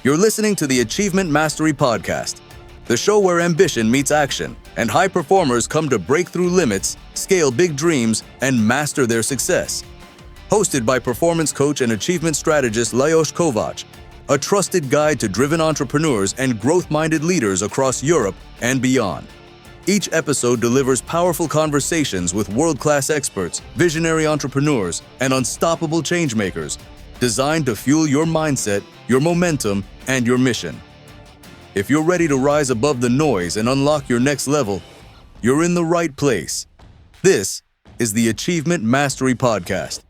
You're listening to the Achievement Mastery Podcast, the show where ambition meets action and high performers come to break through limits, scale big dreams, and master their success. Hosted by performance coach and achievement strategist Lajos Kovacs, a trusted guide to driven entrepreneurs and growth-minded leaders across Europe and beyond. Each episode delivers powerful conversations with world-class experts, visionary entrepreneurs, and unstoppable changemakers, designed to fuel your mindset, your momentum, and your mission. If you're ready to rise above the noise and unlock your next level, you're in the right place. This is the Achievement Mastery Podcast.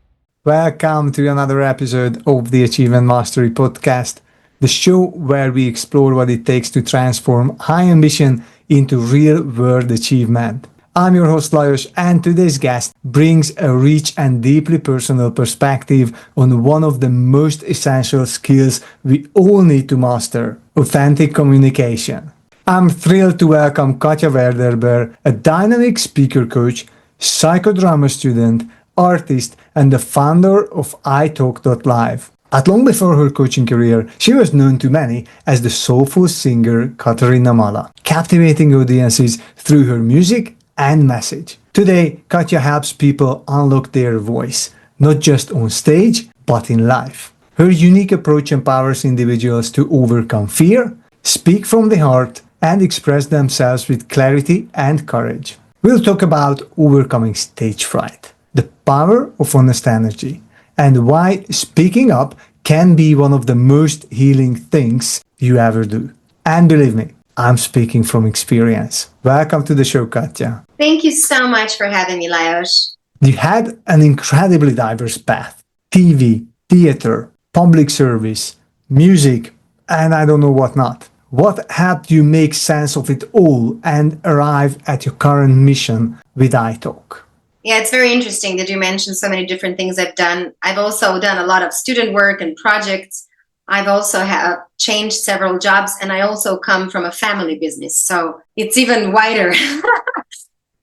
Welcome to another episode of the Achievement Mastery Podcast, the show where we explore what it takes to transform high ambition into real-world achievement. I'm your host Lajos, and today's guest brings a rich and deeply personal perspective on one of the most essential skills we all need to master: authentic communication. I'm thrilled to welcome Katja Werderber, a dynamic speaker coach, psychodrama student, artist, and the founder of italk.live. But long before her coaching career, she was known to many as the soulful singer Katarina Mala, captivating audiences through her music and message. Today, Katja helps people unlock their voice, not just on stage, but in life. Her unique approach empowers individuals to overcome fear, speak from the heart, and express themselves with clarity and courage. We'll talk about overcoming stage fright, the power of honest energy, and why speaking up can be one of the most healing things you ever do. And believe me, I'm speaking from experience. Welcome to the show, Katja. Thank you so much for having me, Lajos. You had an incredibly diverse path: TV, theater, public service, music, and I don't know what not. What helped you make sense of it all and arrive at your current mission with iTalk? Yeah, it's very interesting that you mentioned so many different things I've done. I've also done a lot of student work and projects. I've also changed several jobs, and I also come from a family business, so it's even wider.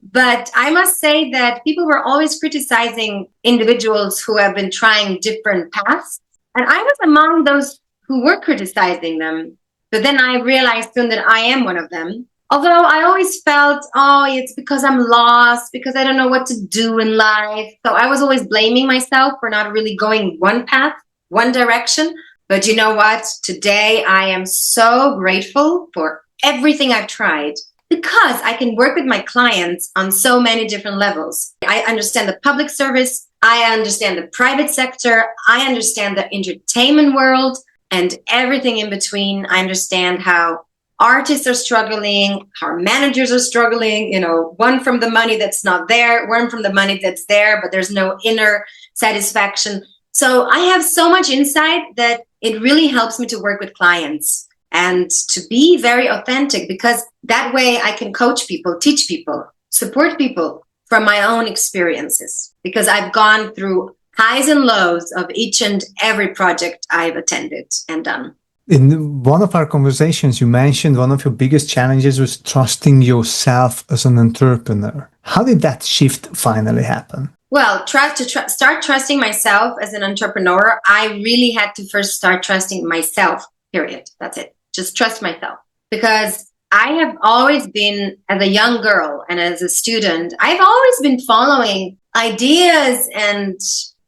But I must say that people were always criticizing individuals who have been trying different paths, and I was among those who were criticizing them. But then I realized soon that I am one of them. Although I always felt, it's because I'm lost, because I don't know what to do in life. So I was always blaming myself for not really going one path, one direction. But you know what? Today, I am so grateful for everything I've tried because I can work with my clients on so many different levels. I understand the public service. I understand the private sector. I understand the entertainment world and everything in between. I understand how artists are struggling, how managers are struggling, one from the money that's not there, one from the money that's there, but there's no inner satisfaction. So I have so much insight that it really helps me to work with clients and to be very authentic, because that way I can coach people, teach people, support people from my own experiences, because I've gone through highs and lows of each and every project I've attended and done. In one of our conversations, you mentioned one of your biggest challenges was trusting yourself as an entrepreneur. How did that shift finally happen? Well, start trusting myself as an entrepreneur, I really had to first start trusting myself, period. That's it. Just trust myself. Because I have always been, as a young girl and as a student, I've always been following ideas. And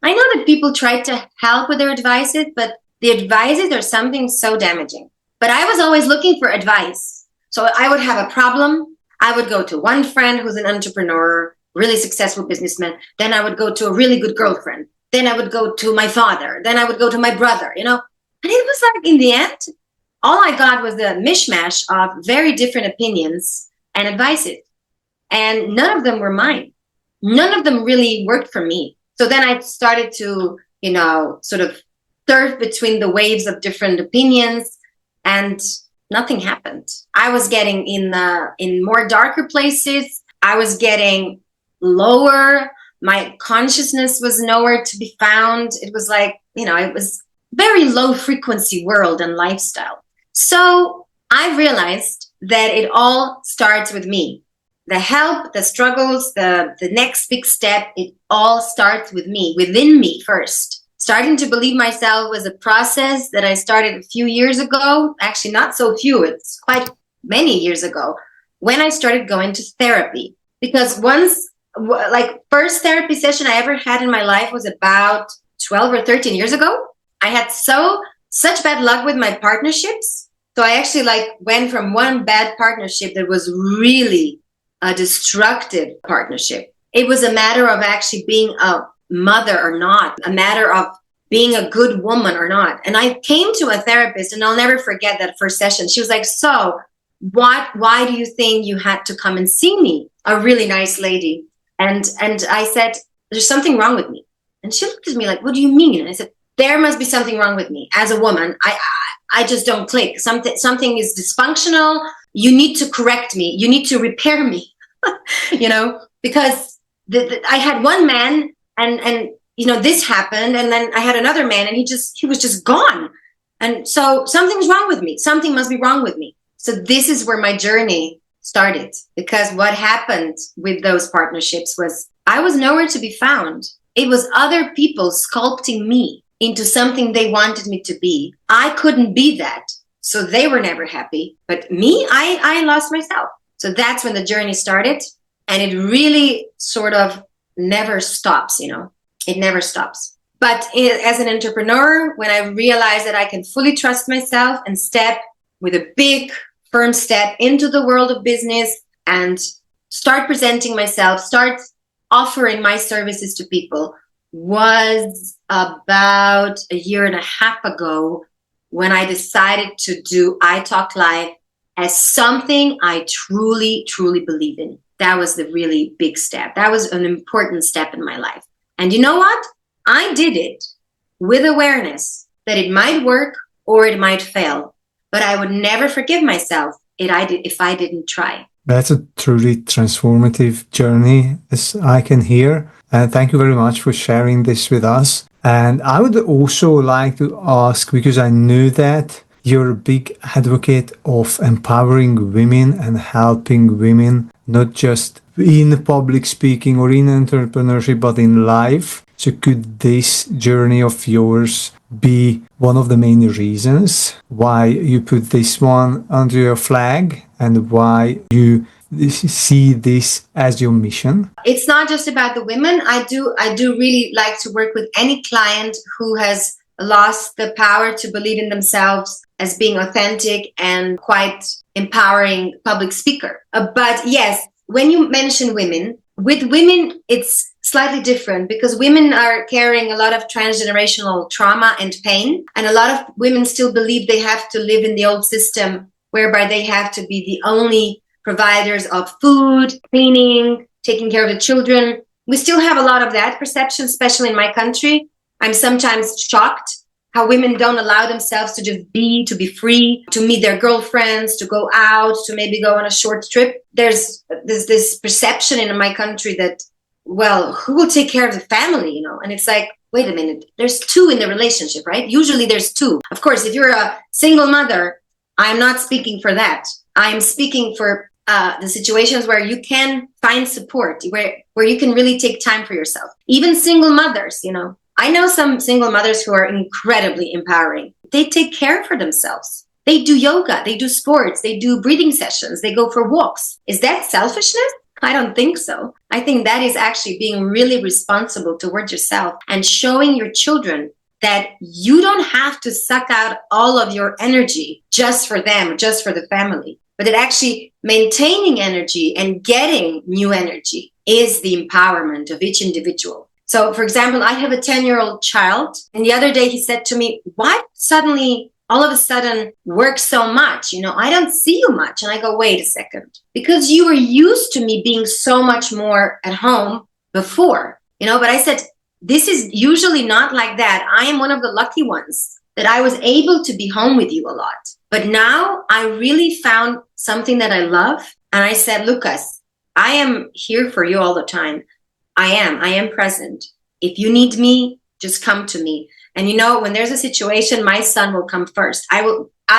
I know that people try to help with their advices, but the advices are something so damaging. But I was always looking for advice. So I would have a problem. I would go to one friend who's an entrepreneur, really successful businessman. Then I would go to a really good girlfriend. Then I would go to my father. Then I would go to my brother, And it was like, in the end, all I got was a mishmash of very different opinions and advices. And none of them were mine. None of them really worked for me. So then I started to, sort of surf between the waves of different opinions, and nothing happened. I was getting in more darker places. I was getting lower. My consciousness was nowhere to be found. It was like, it was very low frequency world and lifestyle. So I realized that it all starts with me. The help, the struggles, the next big step, it all starts with me, within me first. starting to believe myself was a process that I started a few years ago. Actually, not so few, it's quite many years ago, when I started going to therapy. Because first therapy session I ever had in my life was about 12 or 13 years ago. I had such bad luck with my partnerships. So I actually went from one bad partnership that was really a destructive partnership. It was a matter of actually being a mother or not, a matter of being a good woman or not. And I came to a therapist, and I'll never forget that first session. She was like, so why do you think you had to come and see me? A really nice lady. And I said, there's something wrong with me. And she looked at me like, what do you mean? And I said, there must be something wrong with me. As a woman, I just don't click. Something is dysfunctional. You need to correct me. You need to repair me, because I had one man and this happened. And then I had another man and he was just gone. And so something's wrong with me. Something must be wrong with me. So this is where my journey started, because what happened with those partnerships was I was nowhere to be found. It was other people sculpting me into something they wanted me to be. I couldn't be that. So they were never happy. But me, I lost myself. So that's when the journey started. And it really sort of never stops, It never stops. But as an entrepreneur, when I realized that I can fully trust myself and step with a big, firm step into the world of business and start presenting myself, start offering my services to people, was about a year and a half ago when I decided to do iTalk Live as something I truly, truly believe in. That was the really big step. That was an important step in my life. And you know what? I did it with awareness that it might work or it might fail, but I would never forgive myself if I didn't try. That's a truly transformative journey, as I can hear. And thank you very much for sharing this with us. And I would also like to ask, because I know that you're a big advocate of empowering women and helping women, not just in public speaking or in entrepreneurship, but in life. So could this journey of yours be one of the main reasons why you put this one under your flag and why you see this as your mission? It's not just about the women. I do really like to work with any client who has lost the power to believe in themselves as being authentic and quite empowering public speaker. But yes, when you mention women, with women, it's slightly different because women are carrying a lot of transgenerational trauma and pain. And a lot of women still believe they have to live in the old system whereby they have to be the only providers of food, cleaning, taking care of the children. We still have a lot of that perception, especially in my country. I'm sometimes shocked how women don't allow themselves to just be, to be free, to meet their girlfriends, to go out, to maybe go on a short trip. There's this perception in my country that, well, who will take care of the family, And it's like, wait a minute, there's two in the relationship, right? Usually there's two. Of course, if you're a single mother, I'm not speaking for that. I'm speaking for the situations where you can find support, where you can really take time for yourself. Even single mothers, I know some single mothers who are incredibly empowering. They take care for themselves. They do yoga, they do sports, they do breathing sessions, they go for walks. Is that selfishness? I don't think so. I think that is actually being really responsible towards yourself and showing your children that you don't have to suck out all of your energy just for them, just for the family, but that actually maintaining energy and getting new energy is the empowerment of each individual. So, for example, I have a 10-year-old child, and the other day he said to me, why suddenly, all of a sudden, work so much? I don't see you much. And I go, wait a second, because you were used to me being so much more at home before, but I said, this is usually not like that. I am one of the lucky ones that I was able to be home with you a lot. But now I really found something that I love. And I said, Lucas, I am here for you all the time. I am present. If you need me, just come to me. And when there's a situation, my son will come first. I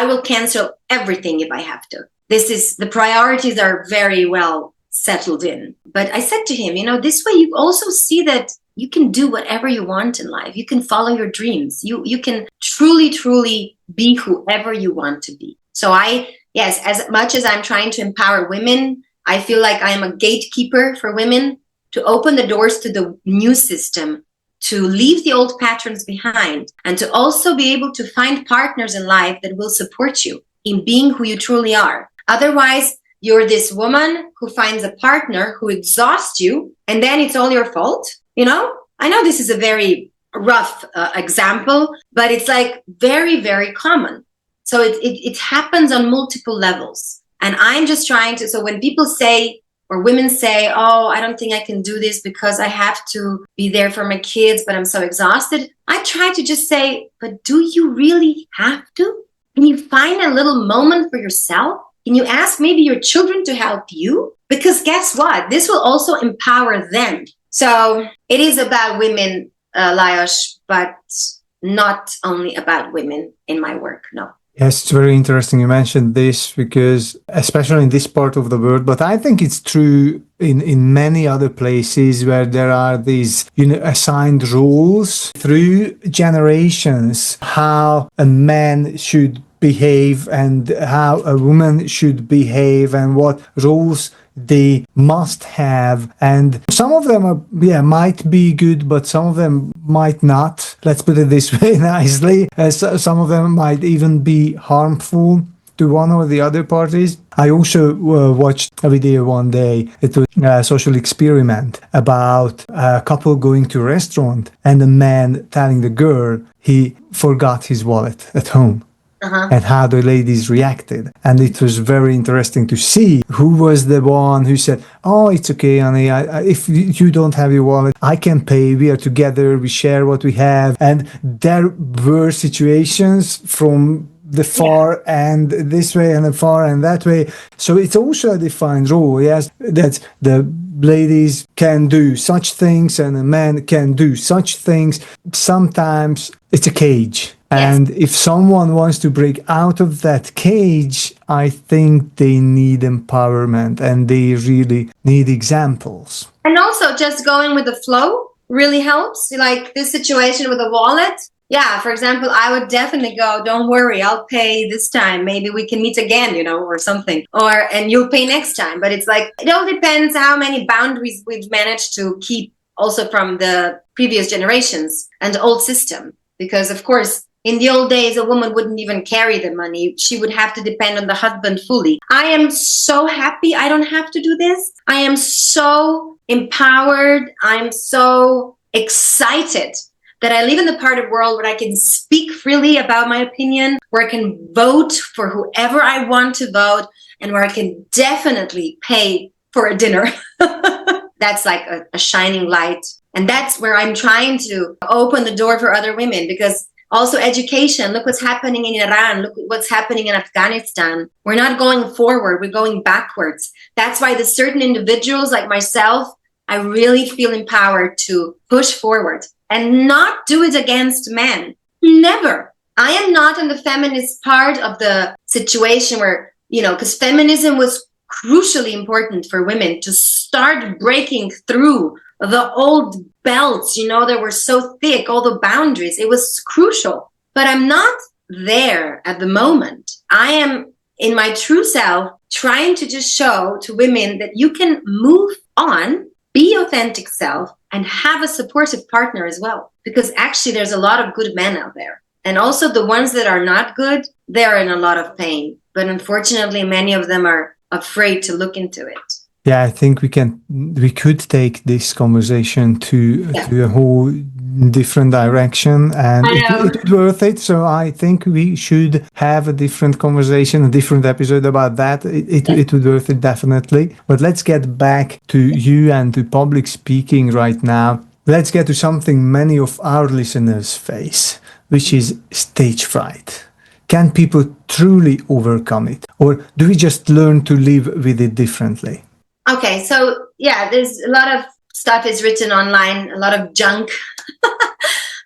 will cancel everything if I have to. The priorities are very well settled in. But I said to him, this way you also see that you can do whatever you want in life. You can follow your dreams. You can truly, truly be whoever you want to be. So yes, as much as I'm trying to empower women, I feel like I'm a gatekeeper for women to open the doors to the new system, to leave the old patterns behind, and to also be able to find partners in life that will support you in being who you truly are. Otherwise, you're this woman who finds a partner who exhausts you, and then it's all your fault. I know this is a very rough example, but it's like very, very common. So it happens on multiple levels. And I'm just trying to, so when people say, or women say, oh, I don't think I can do this because I have to be there for my kids, but I'm so exhausted. I try to just say, but do you really have to? Can you find a little moment for yourself? Can you ask maybe your children to help you? Because guess what? This will also empower them. So it is about women, Lajos, but not only about women in my work, no. Yes, it's very interesting you mentioned this because, especially in this part of the world, but I think it's true in many other places where there are these, assigned roles through generations, how a man should behave and how a woman should behave and what roles they must have, and some of them might be good, but some of them might not. Let's put it this way nicely. Some of them might even be harmful to one or the other parties. I also watched a video one day. It was a social experiment about a couple going to a restaurant and the man telling the girl he forgot his wallet at home. And how the ladies reacted. And it was very interesting to see who was the one who said, oh, it's okay, honey, if you don't have your wallet, I can pay, we are together, we share what we have. And there were situations from the far end this way and the far end that way. So it's also a defined rule, yes, that the ladies can do such things and the men can do such things. Sometimes it's a cage. And if someone wants to break out of that cage, I think they need empowerment and they really need examples. And also just going with the flow really helps. Like this situation with the wallet. Yeah, for example, I would definitely go, don't worry, I'll pay this time. Maybe we can meet again, or something. And you'll pay next time. But it's like, it all depends how many boundaries we've managed to keep also from the previous generations and the old system. Because, of course, in the old days, a woman wouldn't even carry the money. She would have to depend on the husband fully. I am so happy I don't have to do this. I am so empowered. I'm so excited that I live in the part of the world where I can speak freely about my opinion, where I can vote for whoever I want to vote, and where I can definitely pay for a dinner. That's like a shining light. And that's where I'm trying to open the door for other women, because also education, look what's happening in Iran, look what's happening in Afghanistan. We're not going forward, we're going backwards. That's why the certain individuals like myself, I really feel empowered to push forward and not do it against men. Never. I am not in the feminist part of the situation where, because feminism was crucially important for women to start breaking through the old belts, that were so thick, all the boundaries. It was crucial. But I'm not there at the moment. I am in my true self trying to just show to women that you can move on, be authentic self, and have a supportive partner as well. Because actually there's a lot of good men out there. And also the ones that are not good, they're in a lot of pain. But unfortunately, many of them are afraid to look into it. Yeah, I think we could take this conversation to a whole different direction, and it's worth it. So I think we should have a different conversation, a different episode about that. It would worth it, definitely. But let's get back to you and to public speaking right now. Let's get to something many of our listeners face, which is stage fright. Can people truly overcome it? Or do we just learn to live with it differently? Okay, so there's a lot of stuff is written online, a lot of junk,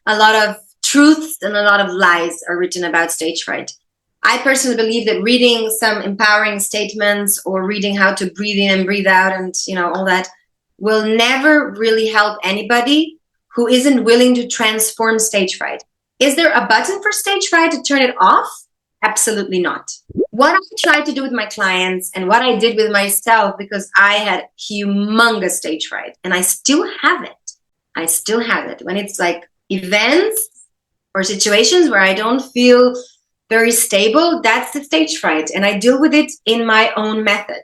a lot of truths and a lot of lies are written about stage fright. I personally believe that reading some empowering statements or reading how to breathe in and breathe out and, all that will never really help anybody who isn't willing to transform stage fright. Is there a button for stage fright to turn it off? Absolutely not. What I tried to do with my clients and what I did with myself, because I had humongous stage fright and I still have it. When it's like events or situations where I don't feel very stable, that's the stage fright. And I deal with it in my own method.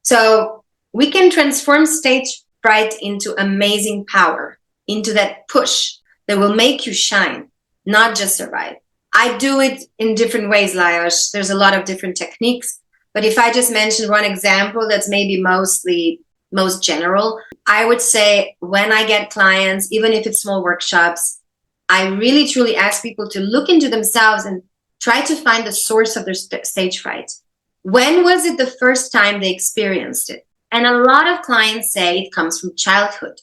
So we can transform stage fright into amazing power, into that push that will make you shine, not just survive. I do it in different ways, Lajos. There's a lot of different techniques. But if I just mention one example that's maybe most general, I would say when I get clients, even if it's small workshops, I really truly ask people to look into themselves and try to find the source of their stage fright. When was it the first time they experienced it? And a lot of clients say it comes from childhood.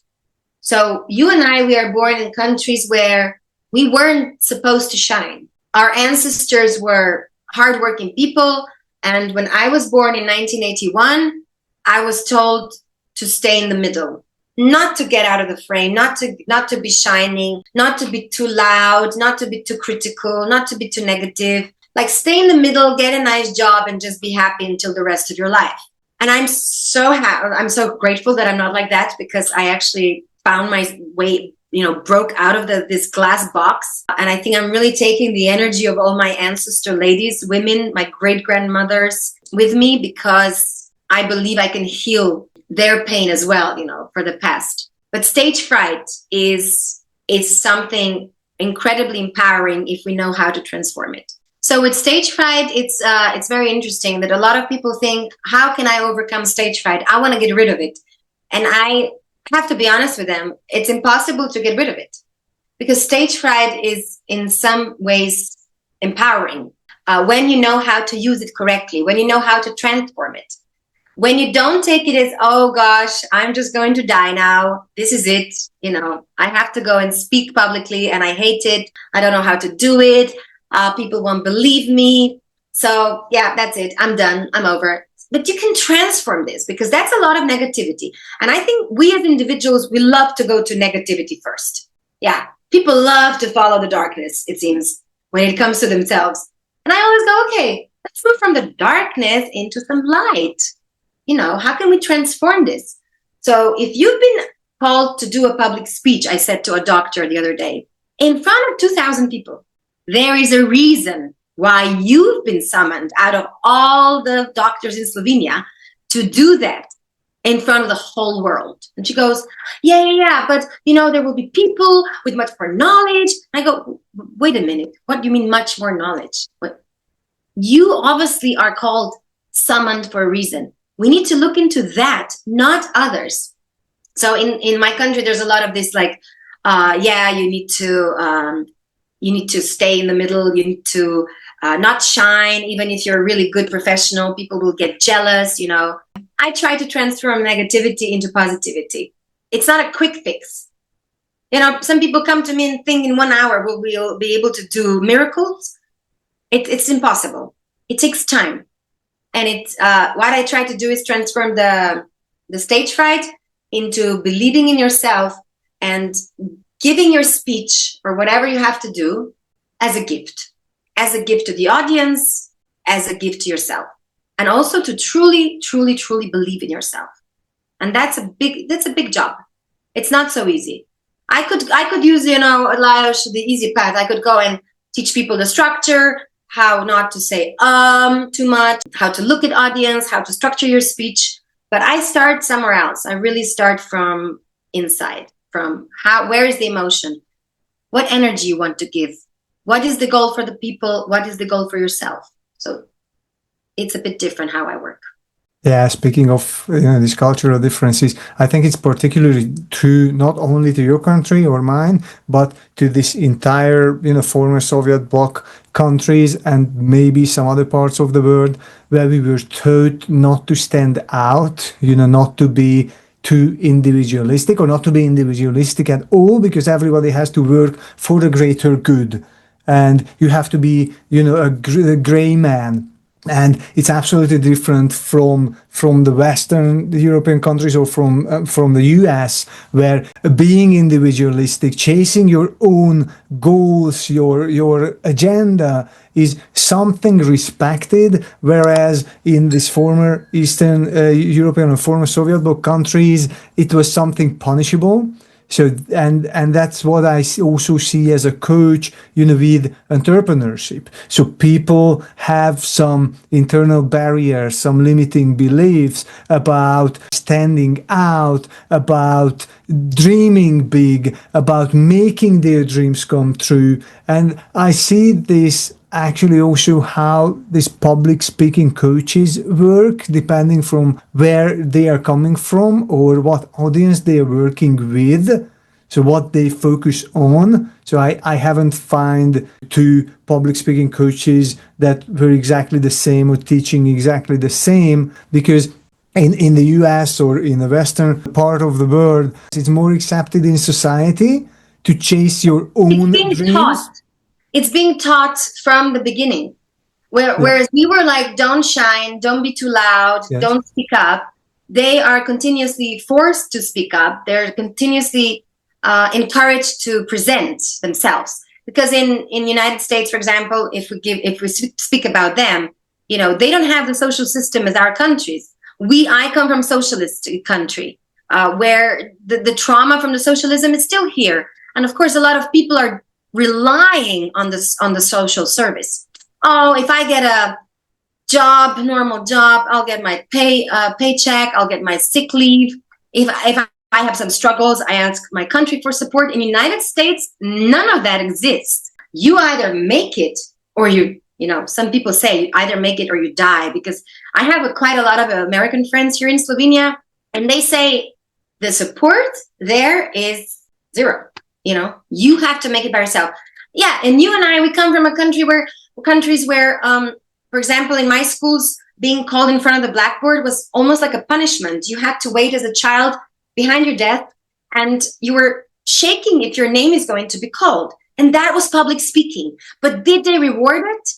So you and I, we are born in countries where we weren't supposed to shine. Our ancestors were hardworking people. And when I was born in 1981, I was told to stay in the middle, not to get out of the frame, not to be shining, not to be too loud, not to be too critical, not to be too negative. Like stay in the middle, get a nice job, and just be happy until the rest of your life. And I'm so grateful that I'm not like that, because I actually found my way, broke out of this glass box. And I think I'm really taking the energy of all my ancestor ladies, women, my great grandmothers with me, because I believe I can heal their pain as well, for the past. But stage fright is something incredibly empowering if we know how to transform it. So with stage fright, it's very interesting that a lot of people think, how can I overcome stage fright? I want to get rid of it. And I have to be honest with them. It's impossible to get rid of it, because stage fright is in some ways empowering when you know how to use it correctly, when you know how to transform it. When you don't take it as, oh gosh, I'm just going to die now. This is it. I have to go and speak publicly and I hate it. I don't know how to do it. People won't believe me. So yeah, that's it. I'm done. I'm over. But you can transform this, because that's a lot of negativity. And I think we as individuals, we love to go to negativity first. Yeah. People love to follow the darkness, it seems, when it comes to themselves. And I always go, okay, let's move from the darkness into some light. How can we transform this? So if you've been called to do a public speech, I said to a doctor the other day, in front of 2,000 people, there is a reason why you've been summoned out of all the doctors in Slovenia to do that in front of the whole world. And she goes, yeah, but there will be people with much more knowledge. I go, wait a minute, what do you mean much more knowledge? What? You obviously are called, summoned for a reason. We need to look into that, not others. So in my country, there's a lot of this you need to stay in the middle. You need to not shine. Even if you're a really good professional, people will get jealous. I try to transform negativity into positivity. It's not a quick fix. Some people come to me and think in 1 hour we'll be able to do miracles. It's impossible. It takes time. And what I try to do is transform the stage fright into believing in yourself and giving your speech or whatever you have to do as a gift to the audience, as a gift to yourself, and also to truly, truly, truly believe in yourself. And that's a big job. It's not so easy. I could use, Lajos, the easy path. I could go and teach people the structure, how not to say too much, how to look at audience, how to structure your speech. But I start somewhere else. I really start from inside, from where is the emotion? What energy you want to give? What is the goal for the people? What is the goal for yourself? So it's a bit different how I work. Yeah, speaking of these cultural differences, I think it's particularly true not only to your country or mine, but to this entire former Soviet bloc countries and maybe some other parts of the world where we were taught not to stand out, not to be too individualistic or not to be individualistic at all, because everybody has to work for the greater good. and you have to be, a gray man. And it's absolutely different from the Western European countries or from the US, where being individualistic, chasing your own goals, your agenda is something respected, whereas in this former Eastern European or former Soviet bloc countries, it was something punishable. So, and that's what I also see as a coach, with entrepreneurship. So people have some internal barriers, some limiting beliefs about standing out, about dreaming big, about making their dreams come true. And I see this actually also how these public speaking coaches work, depending from where they are coming from or what audience they are working with, so what they focus on. So I haven't found two public speaking coaches that were exactly the same or teaching exactly the same, because in the US or in the Western part of the world, it's more accepted in society to chase your own dreams. It's being taught from the beginning. Whereas we were like, don't shine, don't be too loud, don't speak up. They are continuously forced to speak up. They're continuously encouraged to present themselves. Because in United States, for example, if we speak about them, they don't have the social system as our countries. I come from socialist country where the trauma from the socialism is still here. And of course, a lot of people are relying on the social service. Oh, if I get a normal job, I'll get my paycheck, I'll get my sick leave. If I have some struggles, I ask my country for support. In the United States, none of that exists. You either make it or some people say you either make it or you die, because I have quite a lot of American friends here in Slovenia, and they say the support there is zero. You have to make it by yourself. Yeah, and you and I, we come from countries where, for example, in my schools, being called in front of the blackboard was almost like a punishment. You had to wait as a child behind your desk, and you were shaking if your name is going to be called. And that was public speaking. But did they reward it?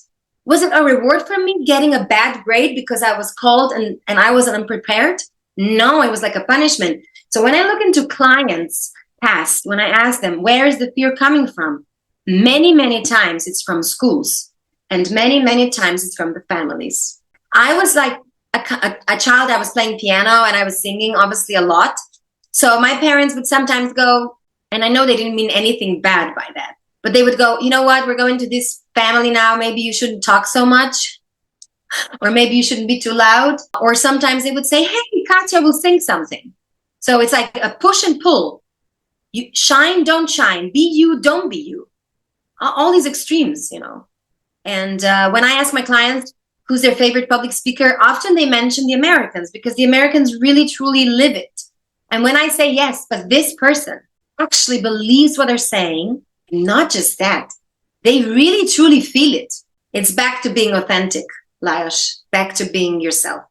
Was it a reward for me getting a bad grade because I was called and I was unprepared? No, it was like a punishment. So when I look into clients' past, when I ask them, where is the fear coming from? Many, many times it's from schools, and many, many times it's from the families. I was like a child, I was playing piano and I was singing obviously a lot. So my parents would sometimes go, and I know they didn't mean anything bad by that, but they would go, you know what, we're going to this family now, maybe you shouldn't talk so much, or maybe you shouldn't be too loud. Or sometimes they would say, hey, Katja will sing something. So it's like a push and pull. You shine, don't shine, be you, don't be you. All these extremes, And when I ask my clients who's their favorite public speaker, often they mention the Americans, because the Americans really, truly live it. And when I say, yes, but this person actually believes what they're saying, not just that, they really, truly feel it. It's back to being authentic, Lajos, back to being yourself.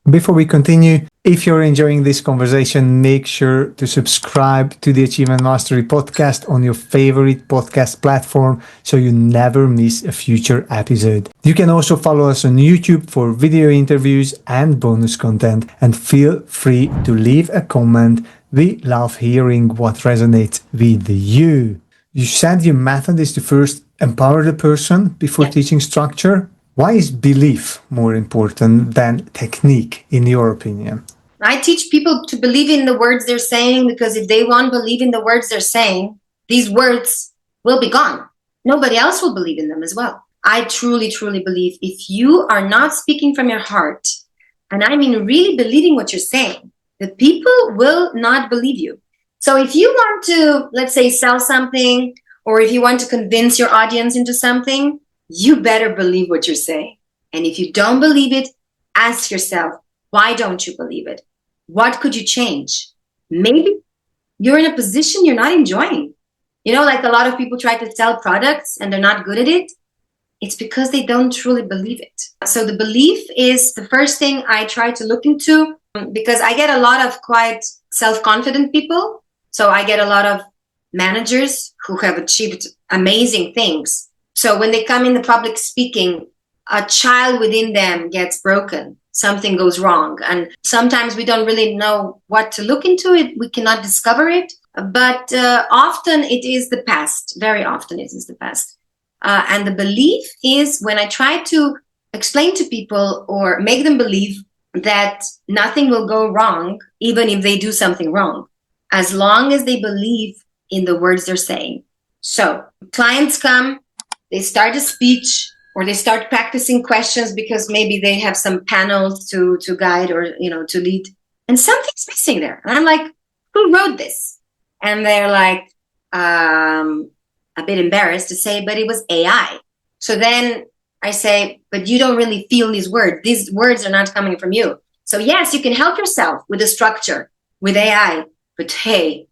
Before we continue, if you're enjoying this conversation, make sure to subscribe to the Achievement Mastery podcast on your favorite podcast platform so you never miss a future episode. You can also follow us on YouTube for video interviews and bonus content, and feel free to leave a comment. We love hearing what resonates with you. You said your method is to first empower the person before teaching structure. Why is belief more important than technique, in your opinion? I teach people to believe in the words they're saying, because if they won't believe in the words they're saying, these words will be gone. Nobody else will believe in them as well. I truly, truly believe if you are not speaking from your heart, and I mean really believing what you're saying, the people will not believe you. So if you want to, let's say, sell something, or if you want to convince your audience into something, you better believe what you're saying. And if you don't believe it, ask yourself, why don't you believe it? What could you change? Maybe you're in a position you're not enjoying. Like a lot of people try to sell products and they're not good at it. It's because they don't truly believe it. So the belief is the first thing I try to look into, because I get a lot of quite self-confident people. So I get a lot of managers who have achieved amazing things. So when they come in the public speaking, a child within them gets broken. Something goes wrong. And sometimes we don't really know what to look into it. We cannot discover it. But often it is the past. Very often it is the past. And the belief is when I try to explain to people or make them believe that nothing will go wrong, even if they do something wrong, as long as they believe in the words they're saying. So clients come, they start a speech, or they start practicing questions because maybe they have some panels to guide or, to lead. And something's missing there. And I'm like, who wrote this? And they're like, a bit embarrassed to say, but it was AI. So then I say, but you don't really feel these words. These words are not coming from you. So yes, you can help yourself with the structure, with AI. But hey,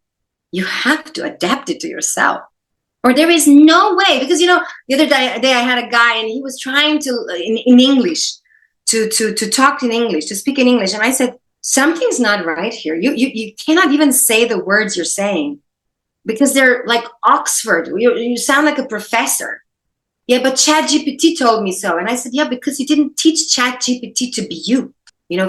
you have to adapt it to yourself. Or there is no way, because, the other day I had a guy and he was trying to, in English, to talk in English, to speak in English. And I said, something's not right here. You cannot even say the words you're saying because they're like Oxford. You sound like a professor. Yeah, but ChatGPT told me so. And I said, yeah, because you didn't teach ChatGPT to be you.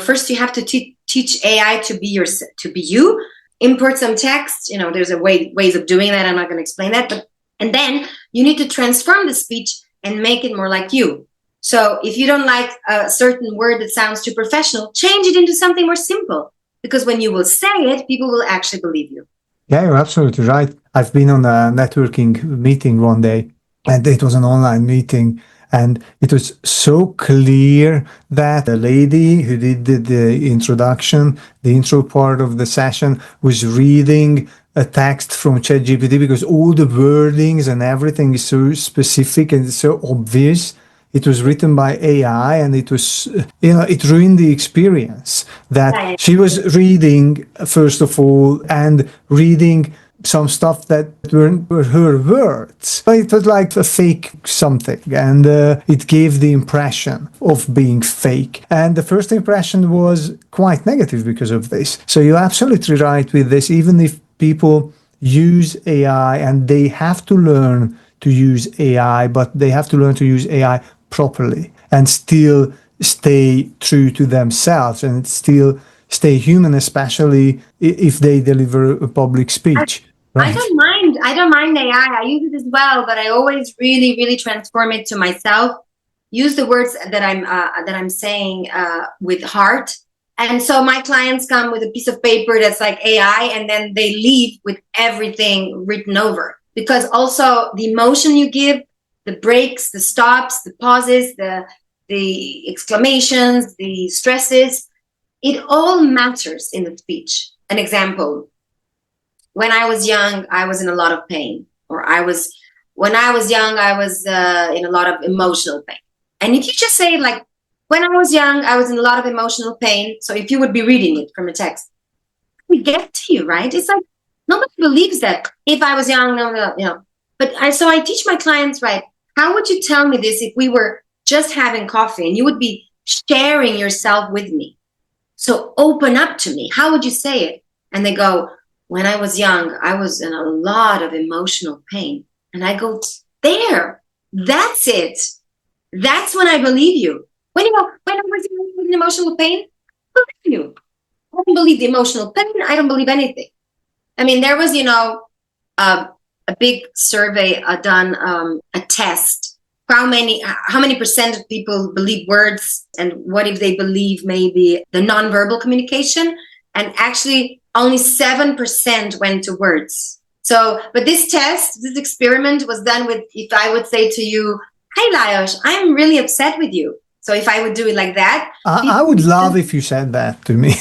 First you have to teach AI to be you, import some text. There's ways of doing that. I'm not going to explain that, and then you need to transform the speech and make it more like you. So if you don't like a certain word that sounds too professional, change it into something more simple. Because when you will say it, people will actually believe you. Yeah, you're absolutely right. I've been on a networking meeting one day, and it was an online meeting. And it was so clear that the lady who did the introduction, the intro part of the session, was reading a text from ChatGPT because all the wordings and everything is so specific and so obvious. It was written by AI, and it was, it ruined the experience that she was reading, first of all, and reading some stuff that were her words. It was like a fake something, and it gave the impression of being fake. And the first impression was quite negative because of this. So you're absolutely right with this. Even if people use AI, and they have to learn to use AI, but they have to learn to use AI properly and still stay true to themselves and still stay human, especially if they deliver a public speech. Right. I don't mind AI. I use it as well, but I always really, really transform it to myself. Use the words that I'm saying with heart. And so my clients come with a piece of paper that's like AI, and then they leave with everything written over. Because also the emotion you give, the breaks, the stops, the pauses, the exclamations, the stresses, it all matters in the speech. An example. When I was young, I was in a lot of pain. When I was young, I was in a lot of emotional pain. And if you just say like, when I was young, I was in a lot of emotional pain. So if you would be reading it from a text, we get to you, right? It's like, nobody believes that. If I was young, no. But so I teach my clients, right? How would you tell me this if we were just having coffee and you would be sharing yourself with me? So open up to me. How would you say it? And they go, when I was young, I was in a lot of emotional pain. And I go, there, that's it. That's when I believe you. When I was in emotional pain, I believe you. I don't believe the emotional pain. I don't believe anything. I mean, there was, a big survey done, a test. How many percent of people believe words, and what if they believe maybe the nonverbal communication? And actually, only 7% went to words. So, but this experiment was done with, if I would say to you, hey, Lajos, I'm really upset with you. So if I would do it like that. I would love if you said that to me.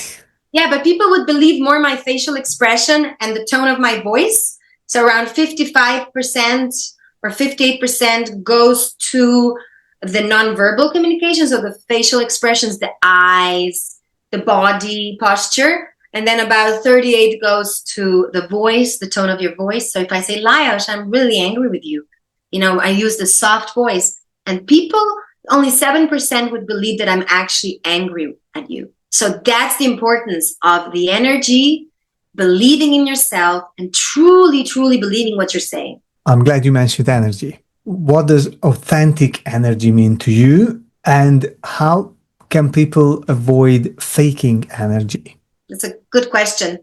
Yeah, but people would believe more my facial expression and the tone of my voice. So around 55% or 58% goes to the nonverbal communication. So the facial expressions, the eyes, the body posture. And then about 38 goes to the voice, the tone of your voice. So if I say, Lajos, I'm really angry with you, I use the soft voice. And people, only 7% would believe that I'm actually angry at you. So that's the importance of the energy, believing in yourself, and truly, truly believing what you're saying. I'm glad you mentioned energy. what does authentic energy mean to you, and how can people avoid faking energy? That's a good question.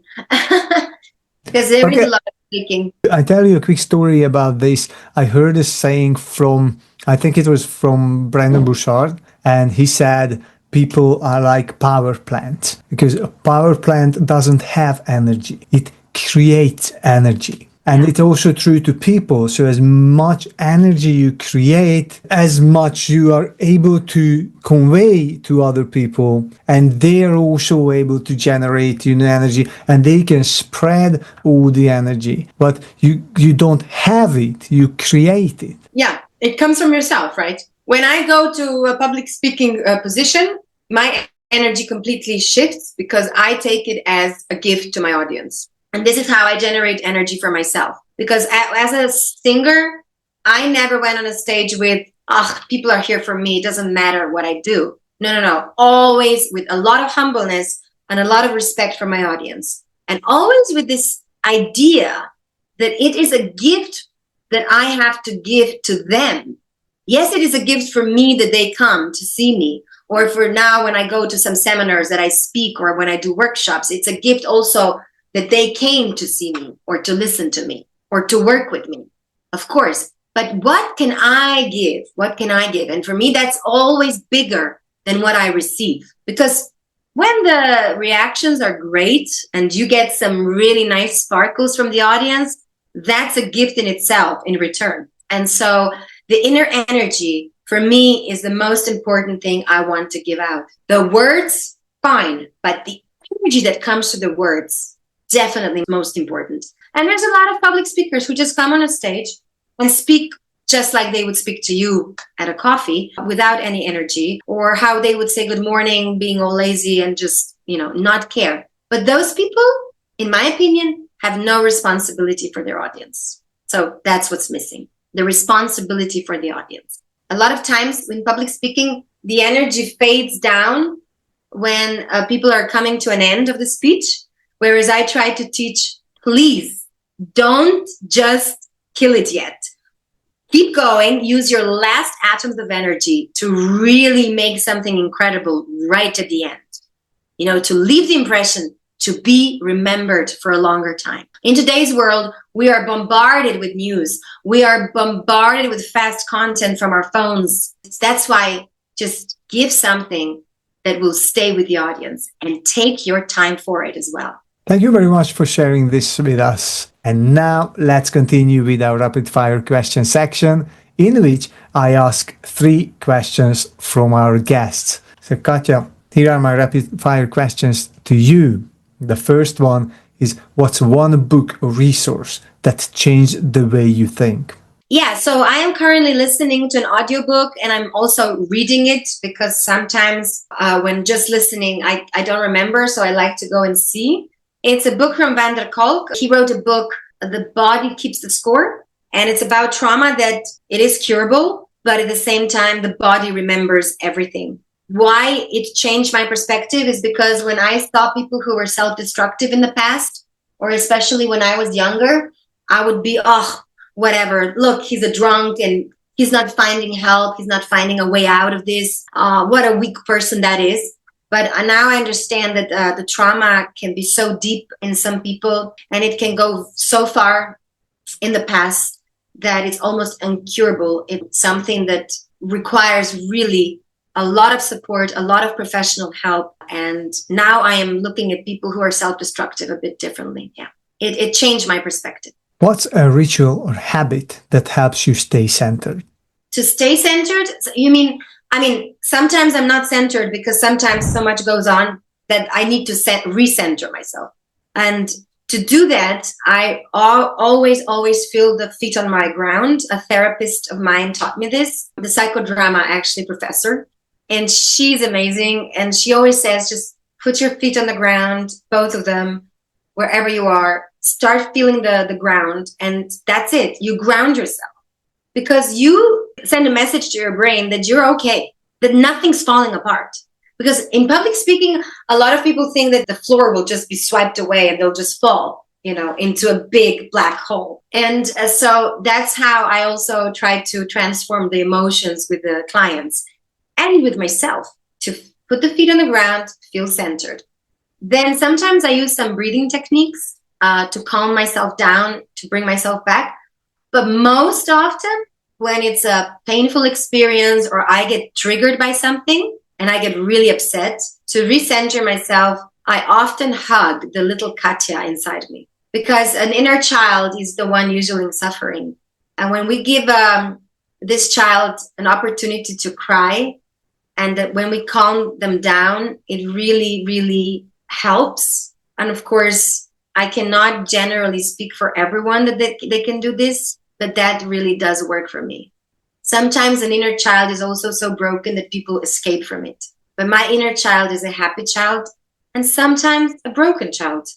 Because there is Okay. a lot of speaking. I tell you a quick story about this. I heard a saying from, I think it was from Brendon Burchard, and he said people are like power plants because a power plant doesn't have energy, it creates energy. And it's also true to people. So as much energy you create, as much you are able to convey to other people, and they're also able to generate energy, and they can spread all the energy. But you don't have it, you create it. Yeah, it comes from yourself, right? When I go to a public speaking position, my energy completely shifts because I take it as a gift to my audience. And this is how I generate energy for myself. Because as a singer, I never went on a stage with, people are here for me. It doesn't matter what I do. No. Always with a lot of humbleness and a lot of respect for my audience. And always with this idea that it is a gift that I have to give to them. Yes, it is a gift for me that they come to see me. Or for now, when I go to some seminars that I speak or when I do workshops, it's a gift also that they came to see me or to listen to me or to work with me, of course. But what can I give? What can I give? And for me, that's always bigger than what I receive. Because when the reactions are great and you get some really nice sparkles from the audience, that's a gift in itself in return. And so the inner energy for me is the most important thing I want to give out. The words, fine, but the energy that comes to the words, definitely most important. And there's a lot of public speakers who just come on a stage and speak just like they would speak to you at a coffee without any energy, or how they would say good morning, being all lazy and just, not care. But those people, in my opinion, have no responsibility for their audience. So that's what's missing, the responsibility for the audience. A lot of times in public speaking, the energy fades down when people are coming to an end of the speech. Whereas I try to teach, please don't just kill it yet. Keep going. Use your last atoms of energy to really make something incredible right at the end. To leave the impression, to be remembered for a longer time. In today's world, we are bombarded with news. We are bombarded with fast content from our phones. That's why just give something that will stay with the audience and take your time for it as well. Thank you very much for sharing this with us. And now let's continue with our rapid fire question section, in which I ask 3 questions from our guests. So Katja, here are my rapid fire questions to you. The first one is, what's one book or resource that changed the way you think? Yeah, so I am currently listening to an audiobook, and I'm also reading it because sometimes when just listening, I don't remember, so I like to go and see. It's a book from Van der Kolk. He wrote a book, The Body Keeps the Score, and it's about trauma that it is curable, but at the same time, the body remembers everything. Why it changed my perspective is because when I saw people who were self-destructive in the past, or especially when I was younger, I would be, whatever. Look, he's a drunk and he's not finding help. He's not finding a way out of this. What a weak person that is. But now I understand that the trauma can be so deep in some people, and it can go so far in the past that it's almost incurable. It's something that requires really a lot of support, a lot of professional help. And now I am looking at people who are self-destructive a bit differently. Yeah, it changed my perspective. What's a ritual or habit that helps you stay centered? To stay centered, you mean, sometimes I'm not centered because sometimes so much goes on that I need to recenter myself. And to do that, I always feel the feet on my ground. A therapist of mine taught me this, the psychodrama professor. And she's amazing. And she always says, just put your feet on the ground, both of them, wherever you are. Start feeling the ground. And that's it. You ground yourself. Because you send a message to your brain that you're okay, that nothing's falling apart. Because in public speaking, a lot of people think that the floor will just be swiped away and they'll just fall. into a big black hole. And so that's how I also try to transform the emotions with the clients and with myself, to put the feet on the ground, feel centered. Then sometimes I use some breathing techniques to calm myself down, to bring myself back. But most often, when it's a painful experience or I get triggered by something and I get really upset, to recenter myself, I often hug the little Katja inside me, because an inner child is the one usually suffering. And when we give this child an opportunity to cry, and that when we calm them down, it really, really helps. And of course, I cannot generally speak for everyone that they can do this, but that really does work for me. Sometimes an inner child is also so broken that people escape from it. But my inner child is a happy child and sometimes a broken child.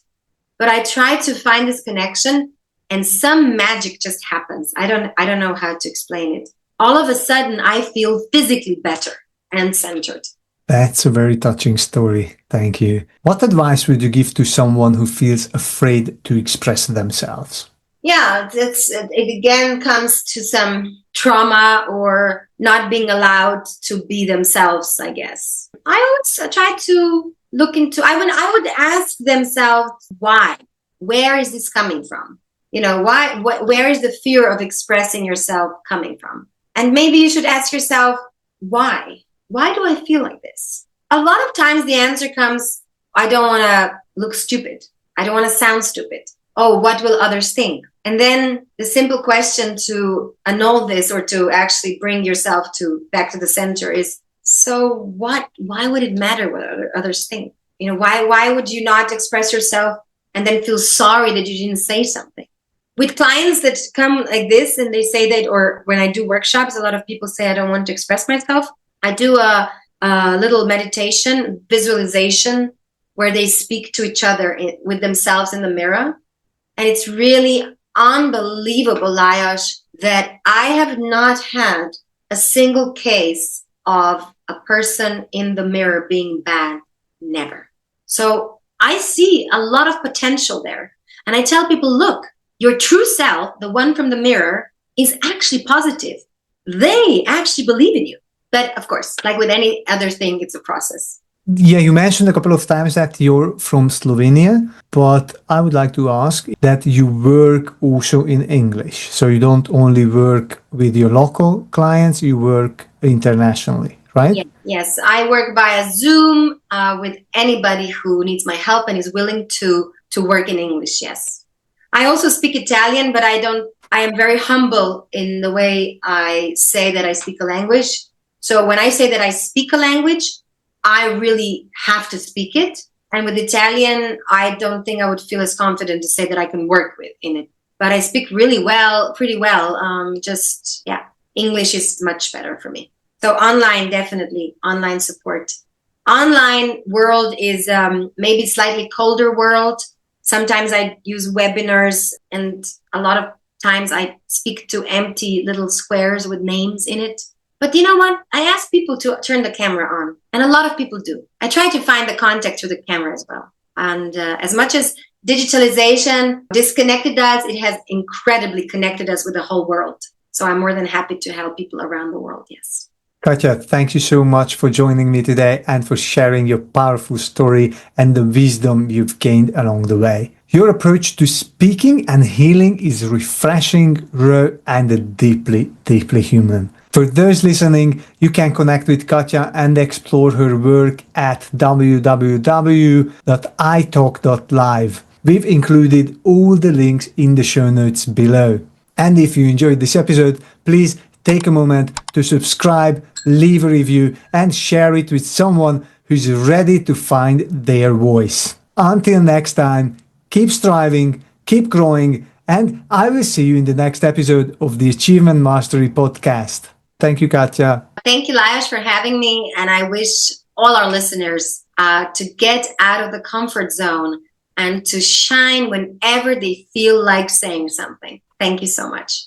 But I try to find this connection and some magic just happens. I don't know how to explain it. All of a sudden, I feel physically better and centered. That's a very touching story. Thank you. What advice would you give to someone who feels afraid to express themselves? Yeah, it again comes to some trauma or not being allowed to be themselves, I guess. I always try to look into, I would ask themselves, why? Where is this coming from? Where is the fear of expressing yourself coming from? And maybe you should ask yourself, why? Why do I feel like this? A lot of times the answer comes, I don't want to look stupid. I don't want to sound stupid. Oh, what will others think? And then the simple question to annul this or to actually bring yourself back to the center is, so what? Why would it matter what others think? Why would you not express yourself and then feel sorry that you didn't say something? With clients that come like this and they say that, or when I do workshops, a lot of people say, I don't want to express myself. I do a little meditation, visualization, where they speak to each other with themselves in the mirror. And it's really unbelievable, Lajos, that I have not had a single case of a person in the mirror being bad. Never. So I see a lot of potential there. And I tell people, look, your true self, the one from the mirror, is actually positive. They actually believe in you. But of course, like with any other thing, it's a process. Yeah, you mentioned a couple of times that you're from Slovenia, but I would like to ask that you work also in English. So you don't only work with your local clients, you work internationally, right? Yeah. Yes, I work via Zoom with anybody who needs my help and is willing to work in English, yes. I also speak Italian, but I am very humble in the way I say that I speak a language. So when I say that I speak a language, I really have to speak it. And with Italian, I don't think I would feel as confident to say that I can work in it. But I speak pretty well. English is much better for me. So online, definitely, online support. Online world is maybe slightly colder world. Sometimes I use webinars, and a lot of times I speak to empty little squares with names in it. But you know what? I ask people to turn the camera on, and a lot of people do. I try to find the context through the camera as well. And as much as digitalization disconnected us, it has incredibly connected us with the whole world. So I'm more than happy to help people around the world, yes. Katja, thank you so much for joining me today and for sharing your powerful story and the wisdom you've gained along the way. Your approach to speaking and healing is refreshing, raw, and deeply, deeply human. For those listening, you can connect with Katja and explore her work at www.italk.live. We've included all the links in the show notes below. And if you enjoyed this episode, please take a moment to subscribe, leave a review, and share it with someone who's ready to find their voice. Until next time, keep striving, keep growing, and I will see you in the next episode of the Achievement Mastery Podcast. Thank you, Katja. Thank you, Lajos, for having me. And I wish all our listeners to get out of the comfort zone and to shine whenever they feel like saying something. Thank you so much.